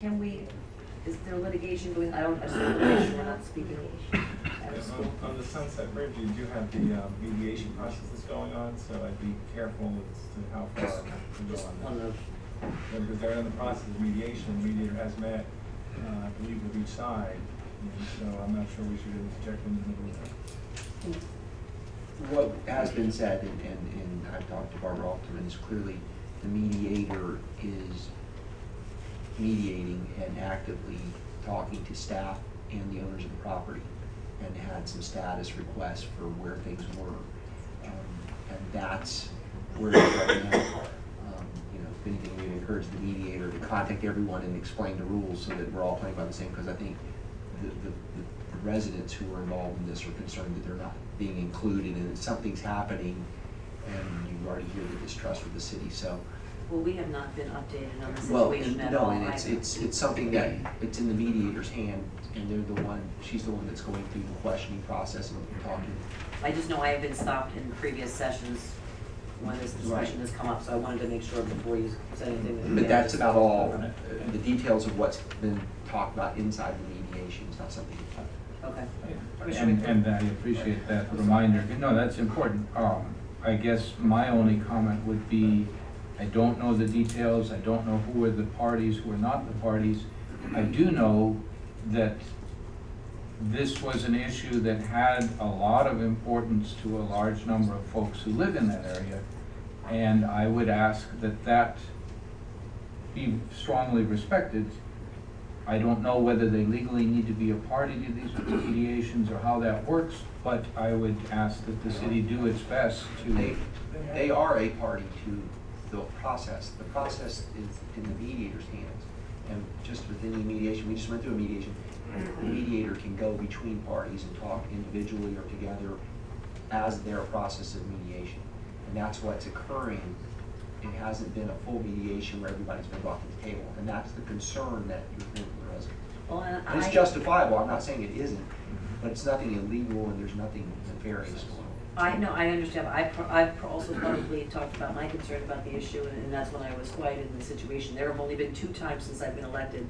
Can we, is there litigation going, I just want to make sure we're not speaking out of school. On the Sunset Bridge, you do have the mediation process that's going on, so I'd be careful as to how far to go on that. Because they're in the process of mediation, the mediator has met, I believe, with each side, and so I'm not sure we should interject in the middle of that. What has been said, and I've talked to Barbara Alterman, is clearly the mediator is mediating and actively talking to staff and the owners of the property, and had some status requests for where things were. And that's where it is right now. You know, if anything, we'd encourage the mediator to contact everyone and explain the rules so that we're all playing by the same, because I think the residents who are involved in this are concerned that they're not being included and that something's happening, and you already hear the distrust with the city. So, Well, we have not been updated on the well, situation at no, all. and it's something that it's in the mediator's hand, and they're the one, she's the one that's going through the questioning process and talking. I just know I have been stopped in previous sessions when this discussion has come up, so I wanted to make sure before you said anything. But that's about all, the details of what's been talked about inside the mediation is not something to touch. Okay. And I appreciate that reminder. No, that's important. I guess my only comment would be, I don't know the details. I don't know who are the parties, who are not the parties. I do know that this was an issue that had a lot of importance to a large number of folks who live in that area. And I would ask that that be strongly respected. I don't know whether they legally need to be a party to these mediations or how that works, but I would ask that the city do its best to. They are a party to the process. The process is in the mediator's hands. And just with any mediation, we just went through a mediation, the mediator can go between parties and talk individually or together as their process of mediation. And that's what's occurring. It hasn't been a full mediation where everybody's been brought to the table. And that's the concern that you're hearing from the residents. Well, and And it's justifiable, I'm not saying it isn't, but it's nothing illegal and there's nothing nefarious going on. I know, I understand. I've also probably talked about my concern about the issue, and that's when I was quiet in the situation. There have only been 2 times since I've been elected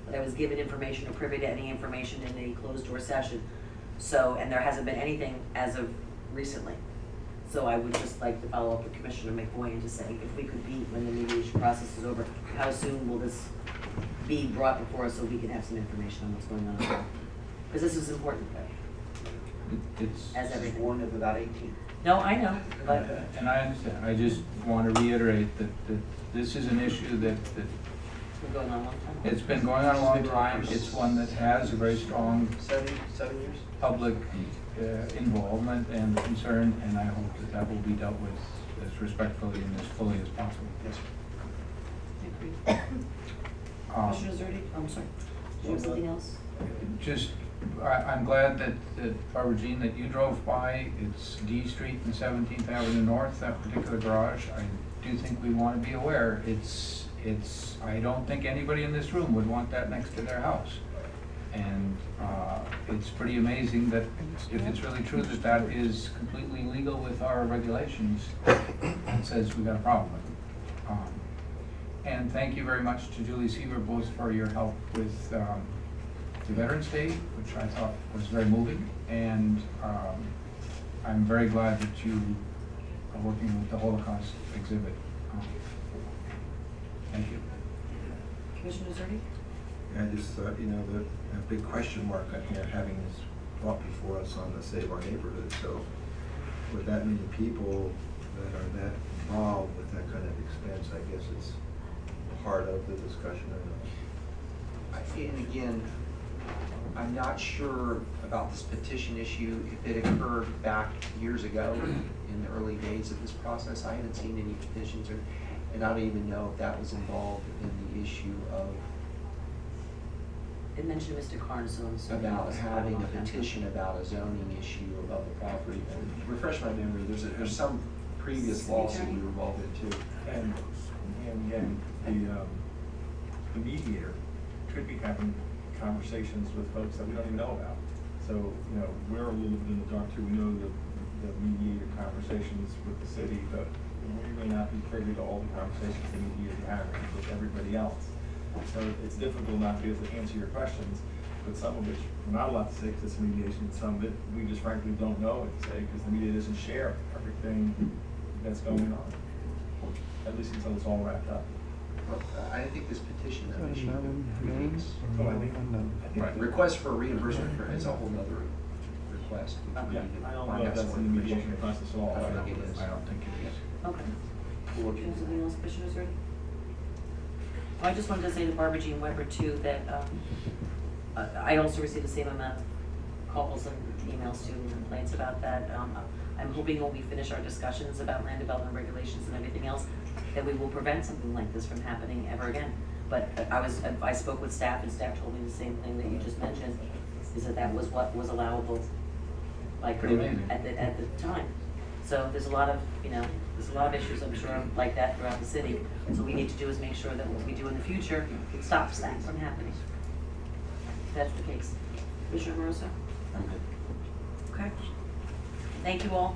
that I was given information or privy to any information in a closed-door session. So, and there hasn't been anything as of recently. So I would just like to follow up with Commissioner McBoy and to say, if we could meet when the mediation process is over, how soon will this be brought before us so we can have some information on what's going on? Because this is important, It's. as everything. Warned of about 18. No, I know, but And I understand. I just want to reiterate that this is an issue that it's been going on a long time. it's been going on a long time. It's one that has a very strong 7 years? public involvement and concern, and I hope that that will be dealt with as respectfully and as fully as possible. Yes, sir. I agree. Commissioner Zerdy, I'm sorry, do you have something else? Just, I'm glad that Barbara Jean, that you drove by. It's D Street and 17th Avenue North, that particular garage. I do think we want to be aware. I don't think anybody in this room would want that next to their house. And it's pretty amazing that if it's really true that that is completely legal with our regulations, it says we got a problem with it. And thank you very much to Julie Seaver both for your help with the Veterans Day, which I thought was very moving, and I'm very glad that you are working with the Holocaust exhibit. Thank you. Commissioner Zerdy? I just thought, the big question mark on here, having this brought before us on the Save Our Neighborhood. So with that many people that are that involved with that kind of expense, I guess it's part of the discussion. And again, I'm not sure about this petition issue. If it occurred back years ago in the early days of this process, I haven't seen any petitions, and I don't even know if that was involved in the issue of It mentioned Mr. Carnes, so I'm assuming about it was having a okay. petition about a zoning issue above the property. Refresh my memory, there's some previous lawsuit we were involved in too. And again, the mediator could be having conversations with folks that we don't even know about. So, we're a little bit in the dark too. We know the mediator conversations with the city, but we may not be privy to all the conversations the mediator is having with everybody else. So it's difficult not to be able to answer your questions, but some of which we're not allowed to say because it's mediation, some of it, we just frankly don't know what to say because the media doesn't share everything that's going on, at least until it's all wrapped up. Well, I think this petition that issue predates. So I think Right. Request for reimbursement for, it's a whole nother request. We Yeah, need to I don't find know out if that's some in the more mediation information. process at all. I don't think it is. I don't think it is. Okay. We'll look Do you have into something that. else, Commissioners, ready? I just wanted to say to Barbara Jean Weber too, that, I also received the same amount of calls and emails too, and complaints about that. I'm hoping when we finish our discussions about land development regulations and everything else, that we will prevent something like this from happening ever again. But I spoke with staff, and staff told me the same thing that you just mentioned, is that was what was allowable by Pretty code amazing. at the time. So there's a lot of, there's a lot of issues, I'm sure, like that throughout the city. So what we need to do is make sure that what we do in the future, it stops that from happening. If that's the case. Commissioner Moroso? I'm good. Okay. Thank you all.